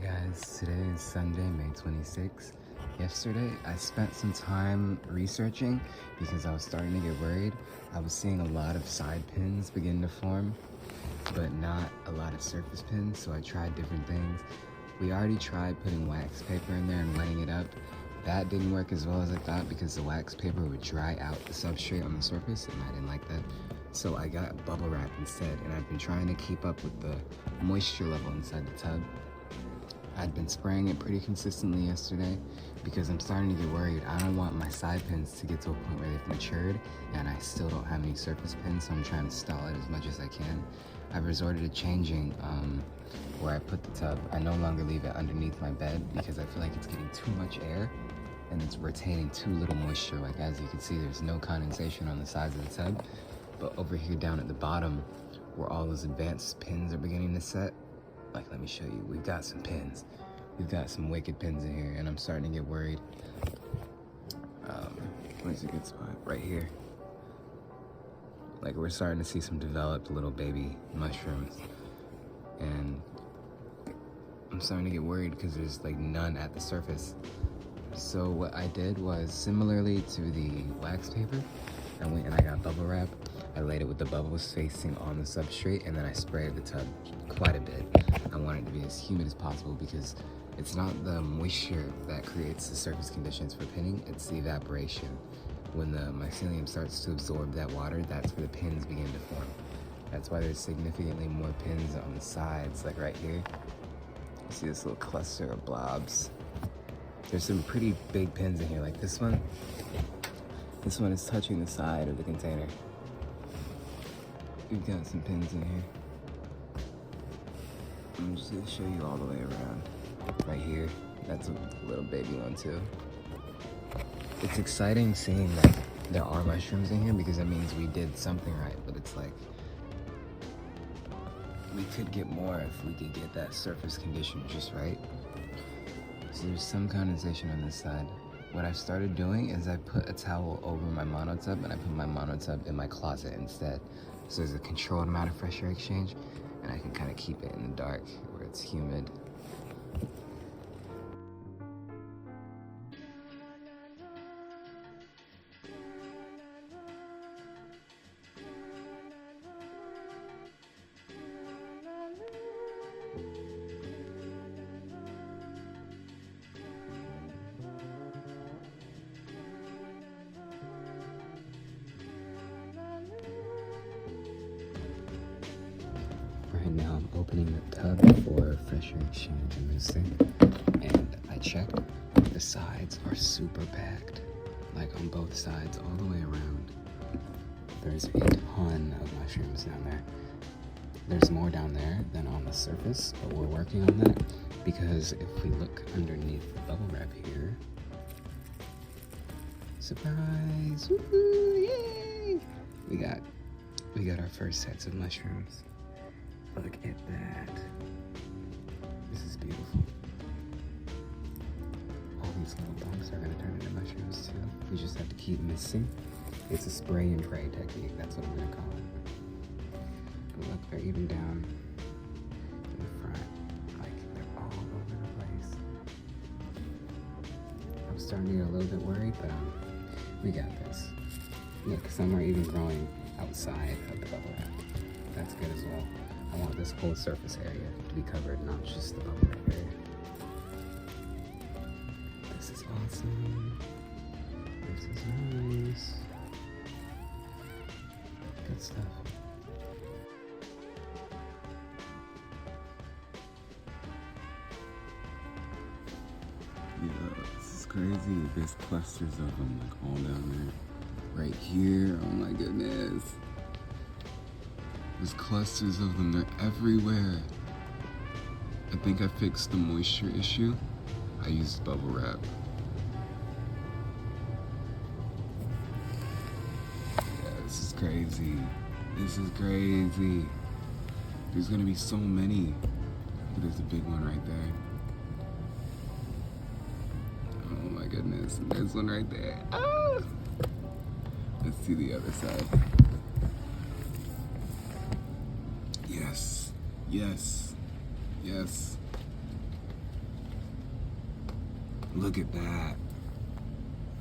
Guys, today is Sunday, May 26th. Yesterday, I spent some time researching because I was starting to get worried. I was seeing a lot of side pins begin to form, but not a lot of surface pins, so I tried different things. We already tried putting wax paper in there and wetting it up. That didn't work as well as I thought because the wax paper would dry out the substrate on the surface, and I didn't like that. So I got bubble wrap instead, and I've been trying to keep up with the moisture level inside the tub. I'd been spraying it pretty consistently yesterday because I'm starting to get worried. I don't want my side pins to get to a point where they've matured and I still don't have any surface pins, so I'm trying to stall it as much as I can. I've resorted to changing where I put the tub. I no longer leave it underneath my bed because I feel like it's getting too much air and it's retaining too little moisture. Like, as you can see, there's no condensation on the sides of the tub, but over here down at the bottom where all those advanced pins are beginning to set, like, let me show you, we've got some pins. We've got some wicked pins in here, and I'm starting to get worried. Where's a good spot? Right here. Like, we're starting to see some developed little baby mushrooms. And I'm starting to get worried because there's like none at the surface. So what I did was, similarly to the wax paper, I went and I got bubble wrap. I laid it with the bubbles facing on the substrate, and then I sprayed the tub quite a bit. I want it to be as humid as possible because it's not the moisture that creates the surface conditions for pinning, it's the evaporation. When the mycelium starts to absorb that water, that's where the pins begin to form. That's why there's significantly more pins on the sides, like right here. You see this little cluster of blobs. There's some pretty big pins in here, like this one. This one is touching the side of the container. We've got some pins in here. I'm just gonna show you all the way around. Right here, that's a little baby one too. It's exciting seeing that there are mushrooms in here because that means we did something right, but it's like, we could get more if we could get that surface condition just right. So there's some condensation on this side. What I've started doing is I put a towel over my monotub and I put my monotub in my closet instead. So there's a controlled amount of fresh air exchange and I can kind of keep it in the dark where it's humid. Right now I'm opening the tub for fresh air exchange in this thing, and I checked, the sides are super packed, like on both sides all the way around. There's a ton of mushrooms down there. There's more down there than on the surface, but we're working on that because if we look underneath the bubble wrap here, surprise, woohoo, yay! We got our first sets of mushrooms. Look at that. This is beautiful. All these little bumps are gonna turn into mushrooms too. We just have to keep missing. It's a spray and pray technique, that's what I'm gonna call it. But look, they're even down in the front. Like, they're all over the place. I'm starting to get a little bit worried, but we got this. Look, some are even growing outside of the bubble wrap. That's good as well. I want this whole surface area to be covered, not just the bubble wrap area. This is awesome. This is nice. Good stuff. Yeah, this is crazy. There's clusters of them like all down there. Right here, oh my goodness. There's clusters of them, they're everywhere. I think I fixed the moisture issue. I used bubble wrap. Yeah, this is crazy. This is crazy. There's gonna be so many. There's a big one right there. Oh my goodness, there's one right there. Ah! Let's see the other side. Yes, yes, yes. Look at that.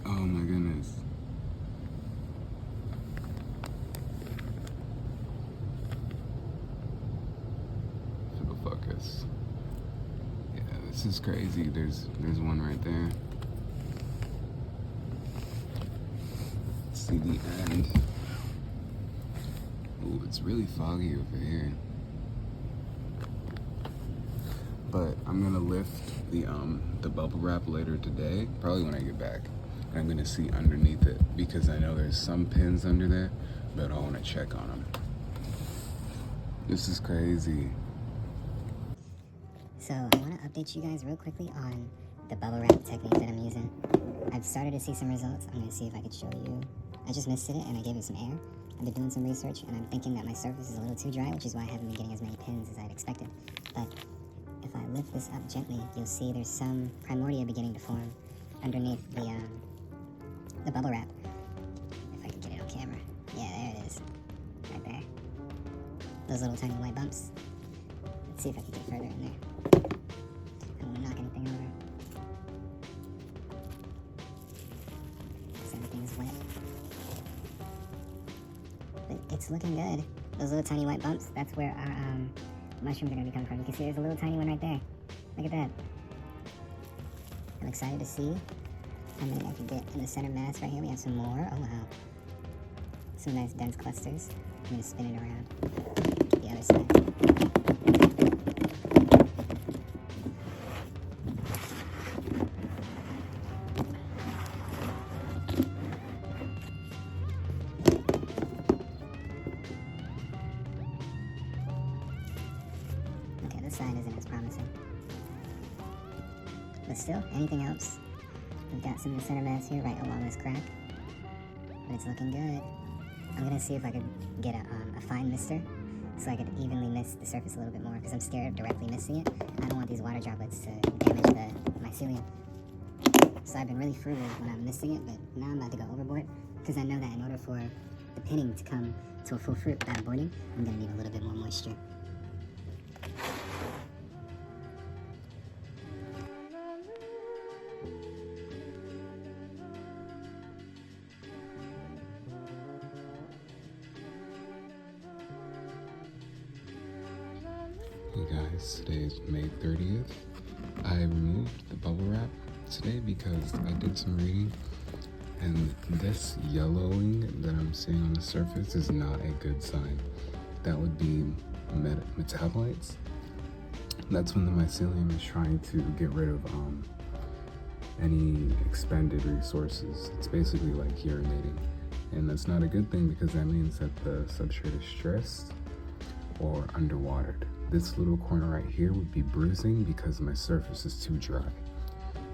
Oh my goodness. It'll focus. Yeah, this is crazy. There's one right there. See the end. Ooh, it's really foggy over here. But I'm gonna lift the bubble wrap later today, probably when I get back. And I'm gonna see underneath it because I know there's some pins under there, but I wanna check on them. This is crazy. So I wanna update you guys real quickly on the bubble wrap technique that I'm using. I've started to see some results. I'm gonna see if I could show you. I just misted it and I gave it some air. I've been doing some research and I'm thinking that my surface is a little too dry, which is why I haven't been getting as many pins as I'd expected. But if I lift this up gently, you'll see there's some primordia beginning to form underneath the bubble wrap. If I can get it on camera. Yeah, there it is. Right there. Those little tiny white bumps. Let's see if I can get further in there. I don't want to knock anything over. Because everything's wet. But it's looking good. Those little tiny white bumps, that's where our mushrooms are going to be coming from. You can see there's a little tiny one right there. Look at that. I'm excited to see how many I can get in the center mass right here. We have some more. Oh, wow. Some nice dense clusters. I'm going to spin it around. Get the other side. Okay, this side isn't as promising. But still, anything else? We've got some in the center mass here right along this crack. But it's looking good. I'm gonna see if I could get a fine mister so I could evenly mist the surface a little bit more because I'm scared of directly misting it. I don't want these water droplets to damage the mycelium. So I've been really frugal when I'm misting it, but now I'm about to go overboard because I know that in order for the pinning to come to a full fruit without aborting, I'm gonna need a little bit more moisture. Hey guys, today is May 30th. I removed the bubble wrap today because I did some reading and this yellowing that I'm seeing on the surface is not a good sign. That would be metabolites. That's when the mycelium is trying to get rid of any expended resources. It's basically like urinating. And that's not a good thing because that means that the substrate is stressed or underwatered. This little corner right here would be bruising because my surface is too dry.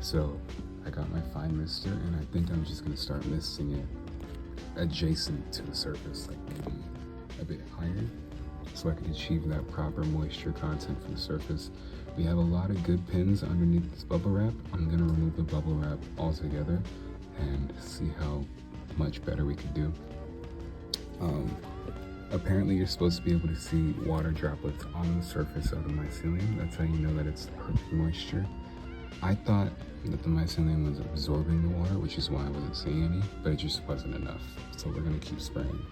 So I got my fine mister and I think I'm just gonna start misting it adjacent to the surface, like maybe a bit higher, so I can achieve that proper moisture content for the surface. We have a lot of good pins underneath this bubble wrap. I'm gonna remove the bubble wrap altogether and see how much better we can do. Apparently you're supposed to be able to see water droplets on the surface of the mycelium. That's how you know that it's the perfect moisture. I thought that the mycelium was absorbing the water, which is why I wasn't seeing any, but it just wasn't enough. So we're gonna keep spraying.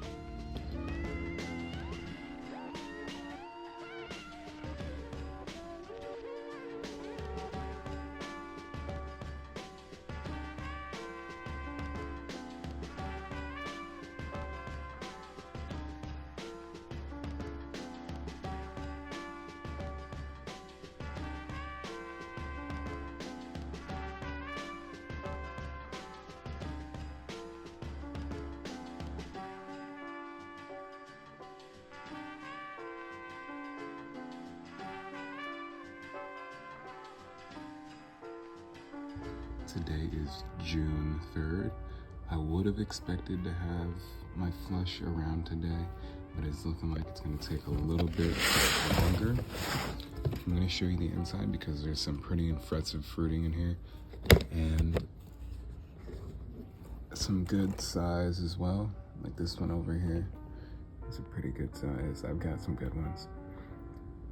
Today is June 3rd. I would have expected to have my flush around today, but it's looking like it's gonna take a little bit longer. I'm gonna show you the inside because there's some pretty impressive fruiting in here and some good size as well. Like this one over here. It's a pretty good size. I've got some good ones.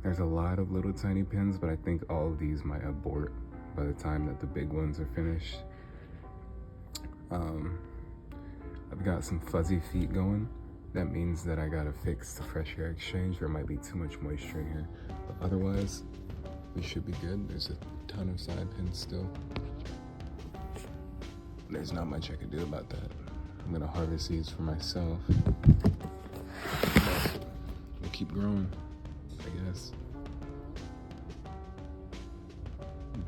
There's a lot of little tiny pins, but I think all of these might abort by the time that the big ones are finished. I've got some fuzzy feet going. That means that I gotta fix the fresh air exchange. There might be too much moisture in here, but otherwise we should be good. There's a ton of side pins still. There's not much I can do about that. I'm gonna harvest these for myself. We'll keep growing, I guess.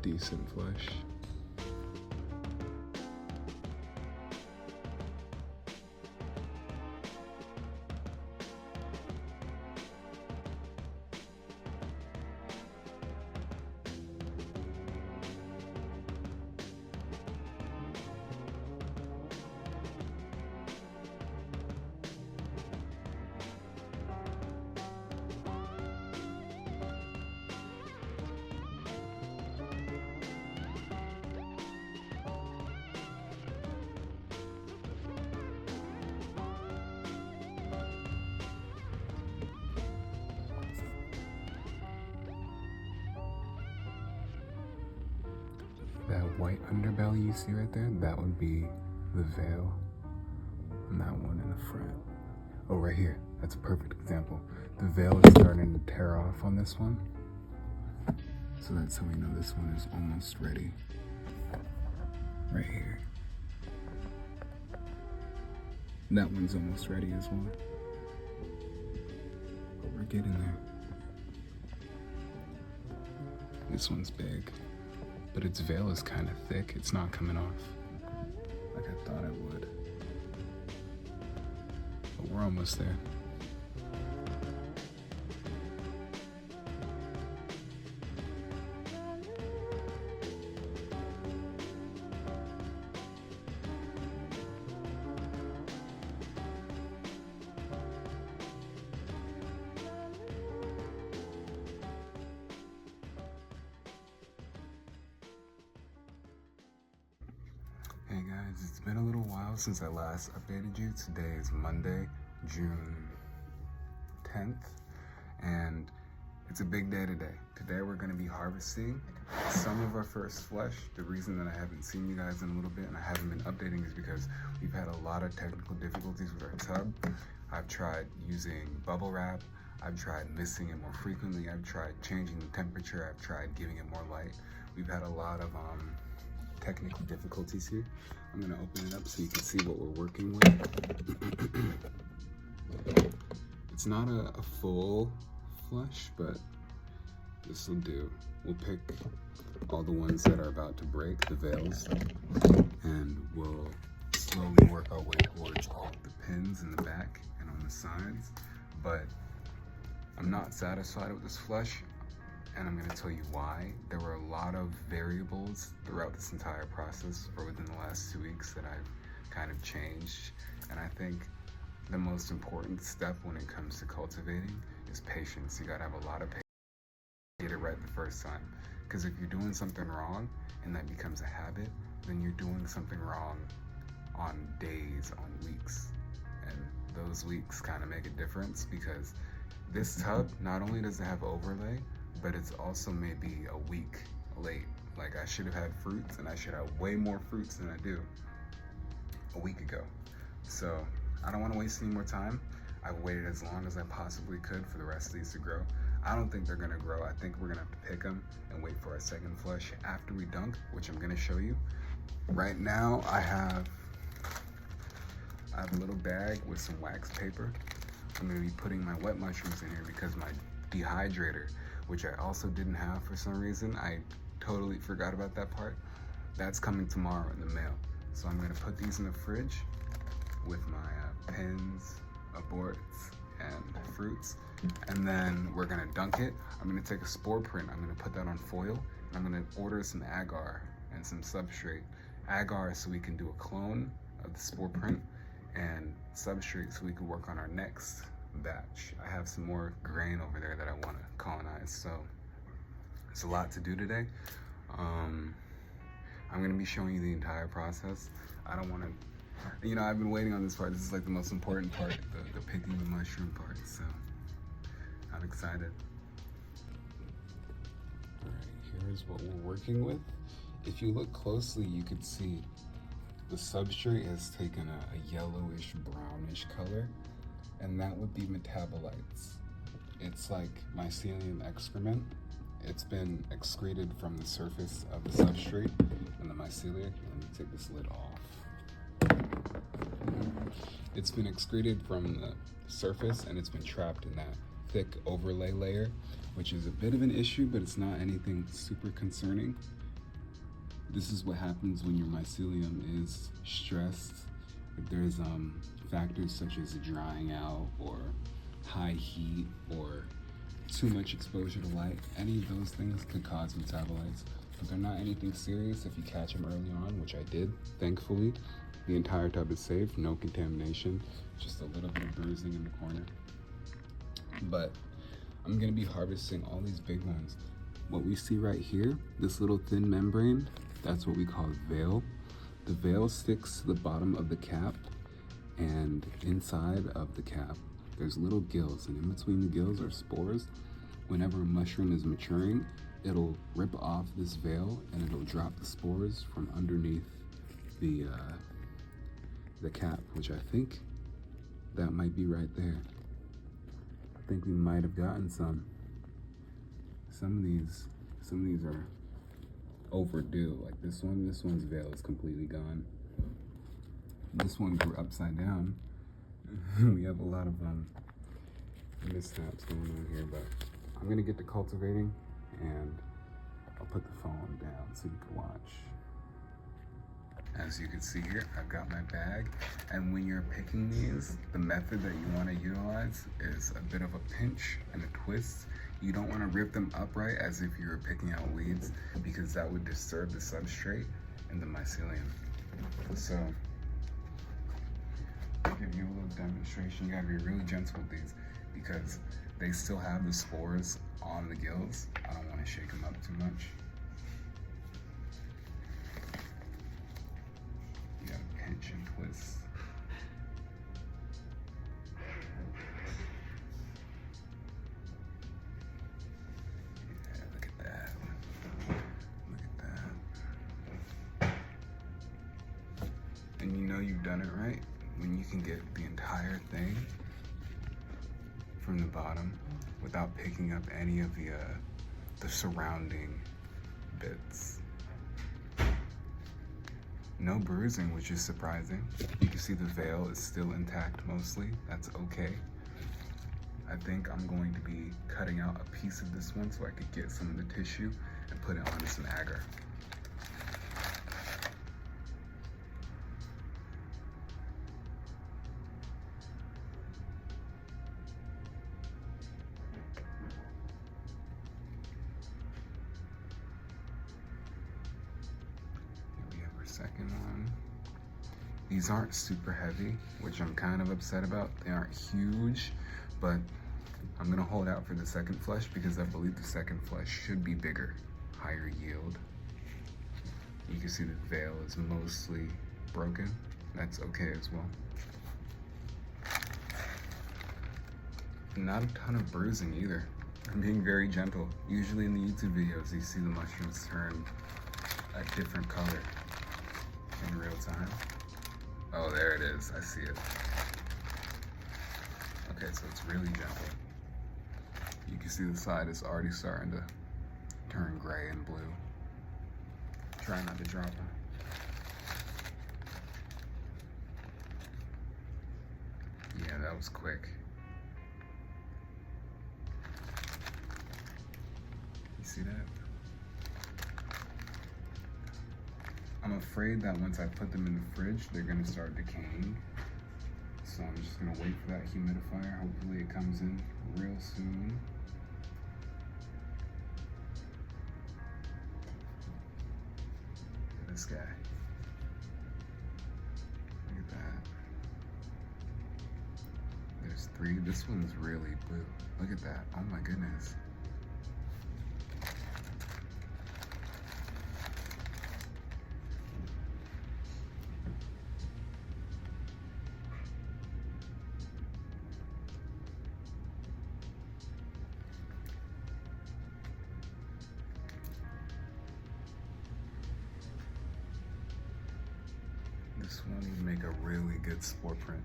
Decent flesh. That white underbelly you see right there, that would be the veil. And that one in the front. Oh, right here. That's a perfect example. The veil is starting to tear off on this one. So that's how we know this one is almost ready. Right here. That one's almost ready as well. But we're getting there. This one's big. But its veil is kind of thick. It's not coming off like I thought it would. But we're almost there. Hey guys, it's been a little while since I last updated you. Today is Monday, June 10th, and it's a big day today. Today we're going to be harvesting some of our first flesh. The reason that I haven't seen you guys in a little bit and I haven't been updating is because we've had a lot of technical difficulties with our tub. I've tried using bubble wrap. I've tried missing it more frequently. I've tried changing the temperature. I've tried giving it more light. We've had a lot of technical difficulties here. I'm gonna open it up so you can see what we're working with. It's not a full flush, but this will do. We'll pick all the ones that are about to break, the veils, and we'll slowly work our way towards all the pins in the back and on the sides. But I'm not satisfied with this flush, and I'm going to tell you why. There were a lot of variables throughout this entire process, or within the last 2 weeks, that I've kind of changed. And I think the most important step when it comes to cultivating is patience. You got to have a lot of patience to get it right the first time. Because if you're doing something wrong and that becomes a habit, then you're doing something wrong on days, on weeks. And those weeks kind of make a difference, because this tub, not only does it have overlay, but it's also maybe a week late. Like, I should have had fruits, and I should have way more fruits than I do a week ago. So I don't want to waste any more time. I've waited as long as I possibly could for the rest of these to grow. I don't think they're gonna grow. I think we're gonna have to pick them and wait for our second flush after we dunk, which I'm gonna show you. Right now, I have a little bag with some wax paper. I'm gonna be putting my wet mushrooms in here because my dehydrator, which I also didn't have for some reason, I totally forgot about that part. That's coming tomorrow in the mail. So I'm gonna put these in the fridge with my pins, aborts, and fruits. And then we're gonna dunk it. I'm gonna take a spore print. I'm gonna put that on foil. And I'm gonna order some agar and some substrate. Agar so we can do a clone of the spore print, and substrate so we can work on our next batch. I have some more grain over there that I want to colonize, so it's a lot to do today. I'm going to be showing you the entire process. I don't want to, I've been waiting on this part. This is like the most important part, the picking the mushroom part, so I'm excited. All right, here's what we're working with. If you look closely, you could see the substrate has taken a yellowish brownish color, and that would be metabolites. It's like mycelium excrement. It's been excreted from the surface of the substrate and the mycelia. Let me take this lid off. It's been excreted from the surface and it's been trapped in that thick overlay layer, which is a bit of an issue, but it's not anything super concerning. This is what happens when your mycelium is stressed. If there's factors such as drying out or high heat or too much exposure to light, any of those things could cause metabolites, but they're not anything serious if you catch them early on, which I did, thankfully. The entire tub is safe, no contamination, just a little bit of bruising in the corner. But I'm gonna be harvesting all these big ones. What we see right here, this little thin membrane, that's what we call veil. The veil sticks to the bottom of the cap, and inside of the cap, there's little gills, and in between the gills are spores. Whenever a mushroom is maturing, it'll rip off this veil and it'll drop the spores from underneath the cap, which I think that might be right there. I think we might have gotten some. Some of these are overdue. Like this one's veil is completely gone. This one grew upside down. We have a lot of mishaps going on here, but I'm gonna get to cultivating and I'll put the phone down so you can watch. As you can see here, I've got my bag, and when you're picking these, the method that you want to utilize is a bit of a pinch and a twist. You don't want to rip them upright as if you were picking out weeds, because that would disturb the substrate and the mycelium. So, I'll give you a little demonstration. You gotta be really gentle with these because they still have the spores on the gills. I don't want to shake them up too much. You gotta pinch and twist. Yeah, look at that. Look at that. And you know you've done it right when you can get the entire thing from the bottom without picking up any of the surrounding bits. No bruising, which is surprising. You can see the veil is still intact mostly. That's okay. I think I'm going to be cutting out a piece of this one so I could get some of the tissue and put it onto some agar. Second one. These aren't super heavy, which I'm kind of upset about. They aren't huge, but I'm gonna hold out for the second flush because I believe the second flush should be bigger, higher yield. You can see the veil is mostly broken. That's okay as well. Not a ton of bruising either. I'm being very gentle. Usually in the YouTube videos, you see the mushrooms turn a different color in real time. Oh, there it is. I see it. Okay, so it's really gentle. You can see the side is already starting to turn gray and blue. Try not to drop them. Yeah, that was quick. You see that? I'm afraid that once I put them in the fridge, they're gonna start decaying. So I'm just gonna wait for that humidifier. Hopefully it comes in real soon. Look at this guy. Look at that. There's 3. This one's really blue. Look at that. Oh my goodness. This one you make a really good spore print.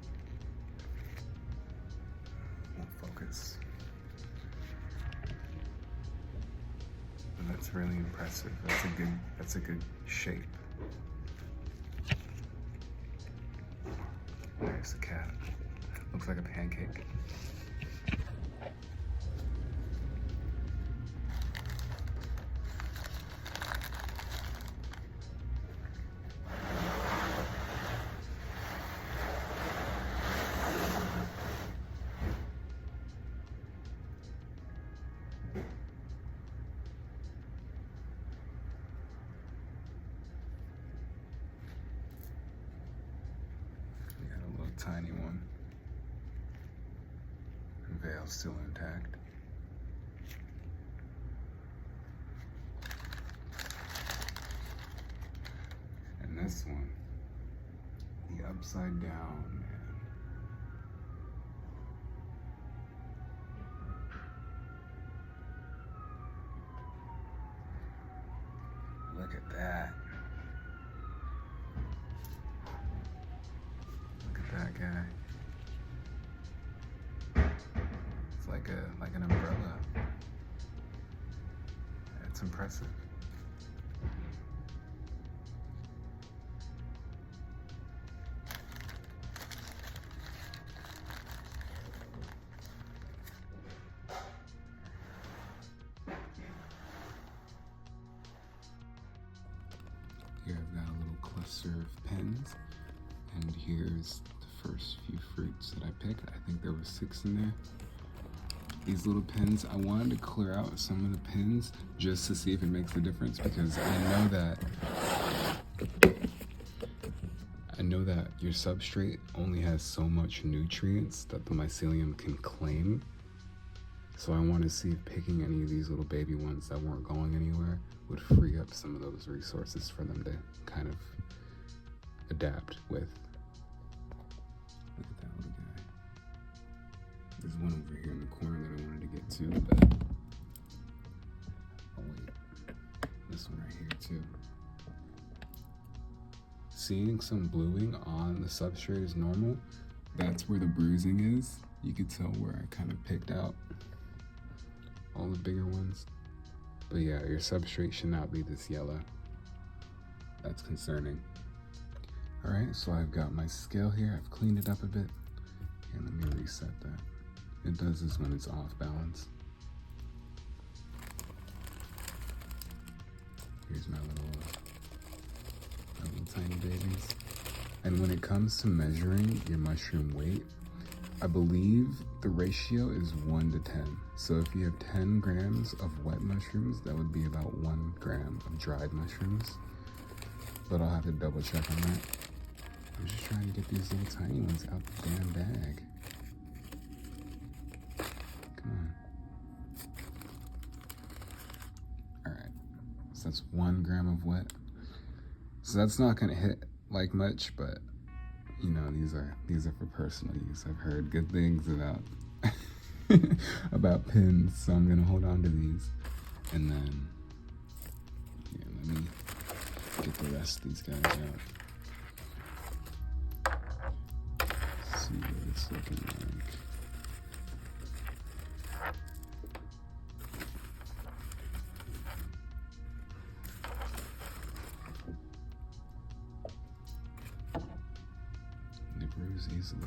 Won't focus. But that's really impressive. That's a good shape. There's the cat. Looks like a pancake. Tiny one. Veil still intact. And this one, the upside down, man. Look at that. That guy. It's like an umbrella. It's impressive. Here I've got a little cluster of pins, and here's the first few fruits that I picked. I think there were 6 in there. These little pins, I wanted to clear out some of the pins just to see if it makes a difference, because I know that your substrate only has so much nutrients that the mycelium can claim. So I want to see if picking any of these little baby ones that weren't going anywhere would free up some of those resources for them to kind of adapt with. Look at that little guy. There's one over here in the corner that I wanted to get to, but oh wait, this one right here too. Seeing some bluing on the substrate is normal. That's where the bruising is. You could tell where I kind of picked out all the bigger ones. But yeah, your substrate should not be this yellow. That's concerning. All right, so I've got my scale here. I've cleaned it up a bit. And let me reset that. It does this when it's off balance. Here's my little tiny babies. And when it comes to measuring your mushroom weight, I believe the ratio is 1 to 10. So if you have 10 grams of wet mushrooms, that would be about 1 gram of dried mushrooms. But I'll have to double check on that. I'm just trying to get these little tiny ones out the damn bag. Come on. All right, so that's 1 gram of wet. So that's not gonna hit like much, but you know, these are for personal use. I've heard good things about about pins, so I'm gonna hold on to these. And then, yeah, let me get the rest of these guys out. See what it's looking like. They bruise easily.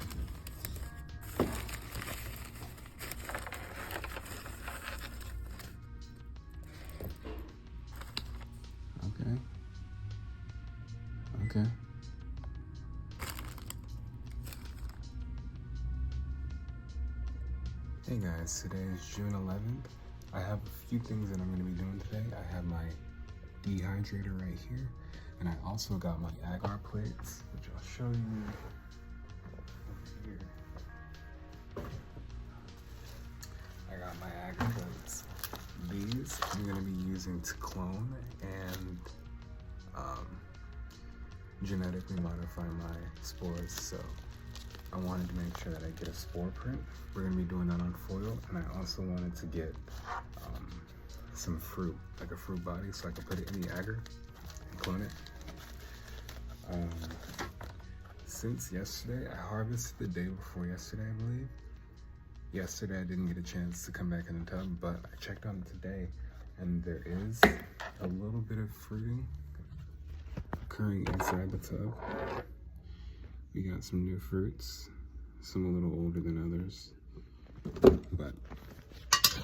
Okay. Hey guys, today is June 11th. I have a few things that I'm going to be doing today. I have my dehydrator right here, and I also got my agar plates, which I'll show you over here. I got my agar plates. These I'm going to be using to clone and genetically modify my spores, so I wanted to make sure that I get a spore print. We're going to be doing that on foil, and I also wanted to get some fruit, like a fruit body, so I can put it in the agar and clone it. since yesterday. I harvested the day before yesterday, I believe. Yesterday I didn't get a chance to come back in the tub, but I checked on it today, and there is a little bit of fruiting occurring inside the tub. We got some new fruits, some a little older than others, but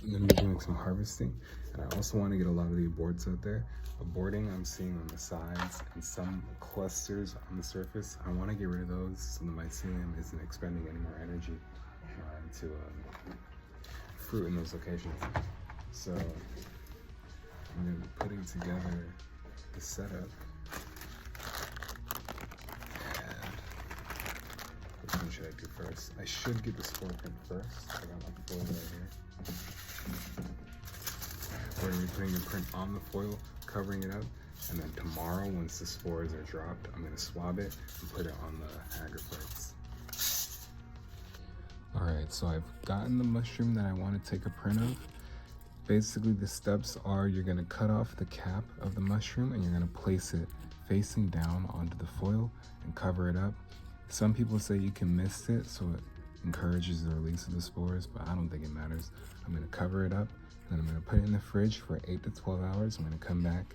I'm gonna be doing some harvesting, and I also want to get a lot of the aborts out there. Aborting I'm seeing on the sides and some clusters on the surface. I want to get rid of those so the mycelium isn't expending any more energy trying to fruit in those locations. So I'm gonna be putting together the setup. Which one should I do first? I should get the spore print first. I got my foil right here. We're gonna be putting a print on the foil, covering it up, and then tomorrow, once the spores are dropped, I'm gonna swab it and put it on the agar plates. All right, so I've gotten the mushroom that I want to take a print of. Basically, the steps are you're gonna cut off the cap of the mushroom and you're gonna place it facing down onto the foil and cover it up. Some people say you can mist it so it encourages the release of the spores, but I don't think it matters. I'm gonna cover it up, and then I'm gonna put it in the fridge for 8 to 12 hours. I'm gonna come back,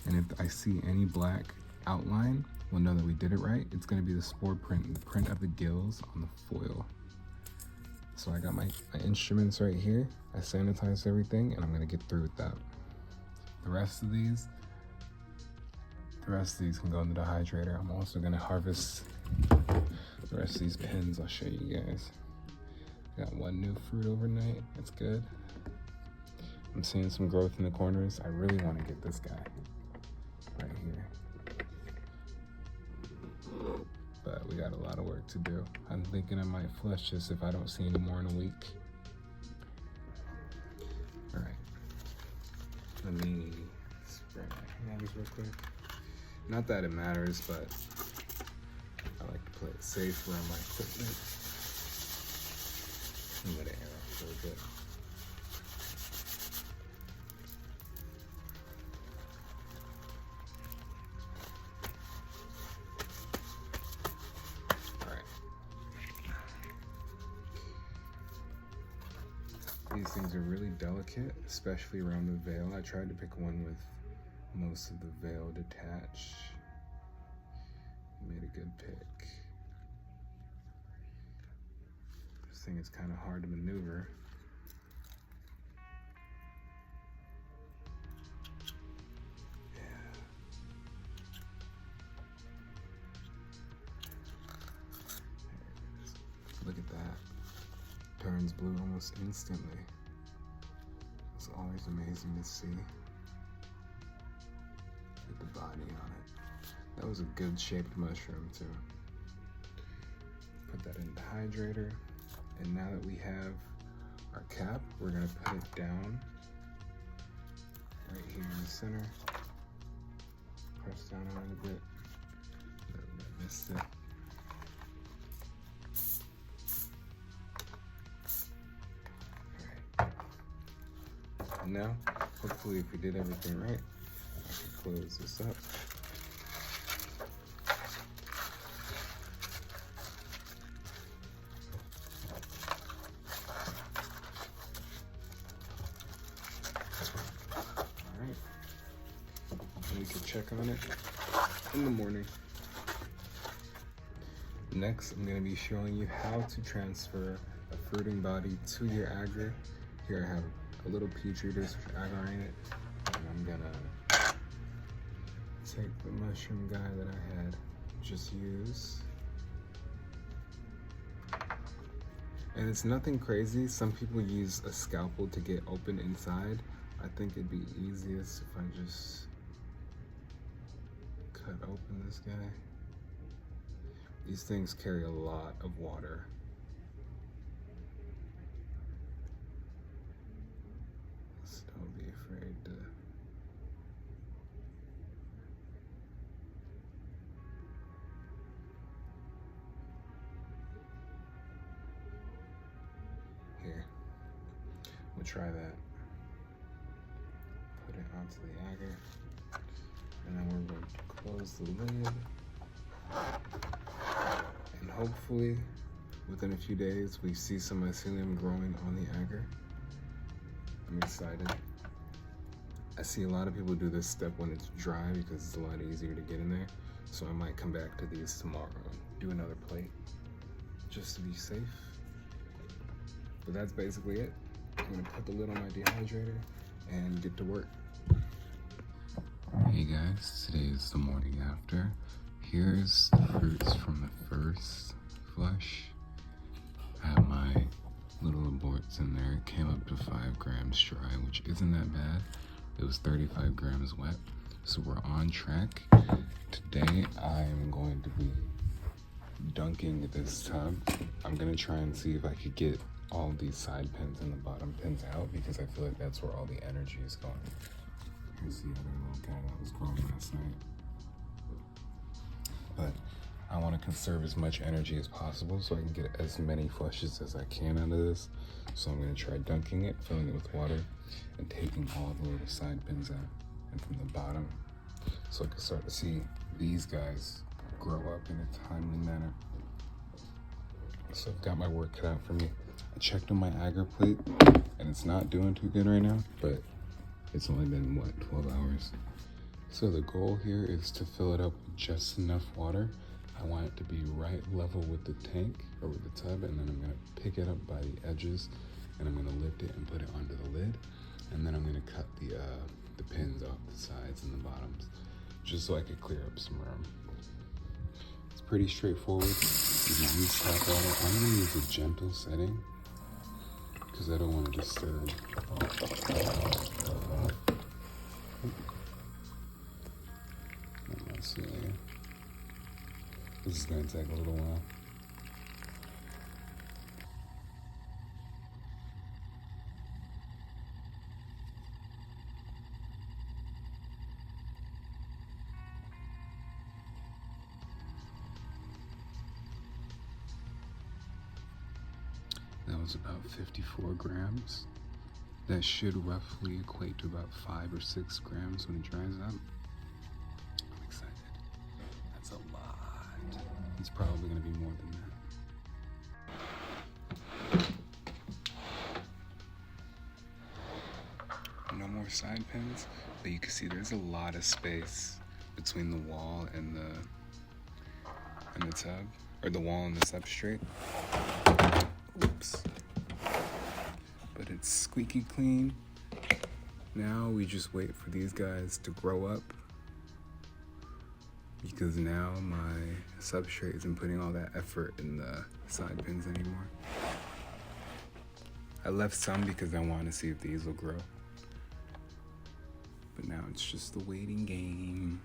and if I see any black outline, we'll know that we did it right. It's gonna be the spore print, the print of the gills on the foil. So I got my instruments right here. I sanitized everything, and I'm gonna get through with that. The rest of these can go in the dehydrator. I'm also gonna harvest the rest of these pins. I'll show you guys. Got one new fruit overnight. That's good. I'm seeing some growth in the corners. I really want to get this guy right here, but we got a lot of work to do. I'm thinking I might flush this if I don't see any more in a week. All right, let me spray my hands real quick. Not that it matters, but I like to play it safe around my equipment. I'm gonna air up a little bit. These things are really delicate, especially around the veil. I tried to pick one with most of the veil detached. Made a good pick. This thing is kind of hard to maneuver. Yeah. Look at that. Turns blue almost instantly. It's always amazing to see. Get the body on it. That was a good shaped mushroom too. Put that in the hydrator. And now that we have our cap, we're gonna put it down right here in the center. Press down on it a bit. I missed it. And now, hopefully if we did everything right, I can close this up. Alright. And we can check on it in the morning. Next, I'm going to be showing you how to transfer a fruiting body to your agar. Here I have a little petri dish with agar in it, and I'm gonna take the mushroom guy that I had just used. And it's nothing crazy. Some people use a scalpel to get open inside. I think it'd be easiest if I just cut open this guy. These things carry a lot of water. Don't be afraid to. Here, we'll try that. Put it onto the agar, and then we're going to close the lid. hopefully within a few days we see some mycelium growing on the agar. I'm excited. I see a lot of people do this step when it's dry because it's a lot easier to get in there. So I might come back to these tomorrow and do another plate just to be safe. But that's basically it. I'm gonna put the lid on my dehydrator and get to work. Hey guys, today is the morning after. Here's the fruits from the first flush. I have my little aborts in there. It came up to 5 grams dry, which isn't that bad. It was 35 grams wet. So we're on track. Today I'm going to be dunking this tub. I'm gonna try and see if I could get all these side pins and the bottom pins out because I feel like that's where all the energy is going. Here's the other little guy that was growing last night. But I want to conserve as much energy as possible so I can get as many flushes as I can out of this. So I'm going to try dunking it, filling it with water, and taking all the little side pins out and from the bottom so I can start to see these guys grow up in a timely manner. So I've got my work cut out for me. I checked on my agar plate and it's not doing too good right now, but it's only been, what, 12 hours? So the goal here is to fill it up with just enough water. I want it to be right level with the tank or with the tub, and then I'm gonna pick it up by the edges and I'm gonna lift it and put it onto the lid. And then I'm gonna cut the pins off the sides and the bottoms just so I could clear up some room. It's pretty straightforward. You can use tap water. I'm gonna use a gentle setting because I don't want to disturb. This is going to take a little while. That was about 54 grams. That should roughly equate to about 5 or 6 grams when it dries up. I'm excited. That's a lot. It's probably going to be more than that. No more side pins, but you can see there's a lot of space between the wall and the tub, or the wall and the substrate. Oops. But it's squeaky clean. Now we just wait for these guys to grow up because now my substrate isn't putting all that effort in the side pins anymore. I left some because I want to see if these will grow. But now it's just the waiting game.